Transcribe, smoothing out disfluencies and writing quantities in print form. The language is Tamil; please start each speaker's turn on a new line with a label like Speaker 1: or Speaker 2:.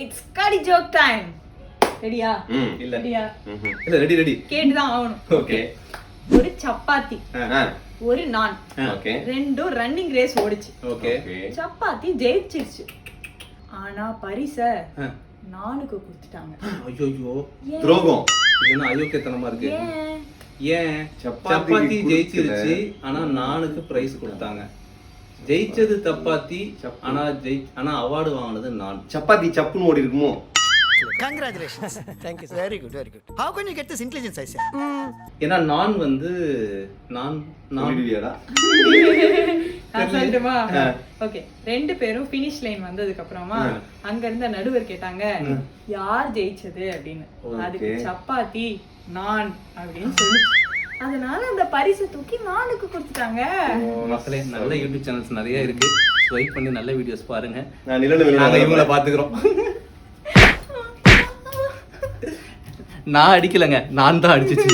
Speaker 1: இட்ஸ் கடி ஜோக் டைம். ரெடியா?
Speaker 2: இல்ல
Speaker 1: ரெடியா?
Speaker 2: இல்ல ரெடி
Speaker 1: கேட்டுதான் ஆகணும்.
Speaker 2: ஓகே.
Speaker 1: ஒரு சப்பாத்தி, ஒரு நான்,
Speaker 2: ஓகே,
Speaker 1: ரெண்டும் ரன்னிங் ரேஸ் ஓடிச்சு.
Speaker 2: ஓகே.
Speaker 1: சப்பாத்தி ஜெயிச்சிருச்சு. ஆனா பரிச நானுக்கு கொடுத்துட்டாங்க.
Speaker 2: ஐயோ
Speaker 1: ஏன்?
Speaker 2: துரோகம். இது என்ன அயோக்கியத்தனமா இருக்கு?
Speaker 1: ஏன்?
Speaker 2: ஏன் சப்பாத்தி ஜெயிச்சிருச்சு ஆனா நானுக்கு பிரைஸ் கொடுத்தாங்க. ஜெயிச்சது சப்பாத்தி ஆனா அவார்டு வாங்கினது நான்.
Speaker 3: சப்பாத்தி சப்புன்னு ஓடி இருக்குமோ?
Speaker 4: Congratulations. Thank you. Very good, very good. How can you get this intelligence, I say?
Speaker 2: ஏன்னா நான் வந்து நான்
Speaker 3: ஓடிடுவியாடா?
Speaker 1: நான் சொல்லட்டுமா? ஓகே, ரெண்டு பேரும் ஃபினிஷ் லைன் வந்ததுக்கு அப்புறமா அங்க இருந்த நடுவர் கேட்டாங்க யார் ஜெயிச்சது அப்படின்னு. அதுக்கு சப்பாத்தி நான் அப்படின்னு சொல்லுச்சு. அதனால அந்த பரிசு தூக்கி நானுக்கு கொடுத்துட்டாங்க.
Speaker 2: மக்களே, நல்ல யூடியூப் சேனல்ஸ் நிறைய இருக்கு, ஸ்வைப் பண்ணி நல்ல வீடியோஸ் பாருங்க.
Speaker 3: நாங்க
Speaker 2: இவங்கள பாத்துக்கிறோம். நான் அடிக்கலங்க, நான் தான் அடிச்சிச்சு.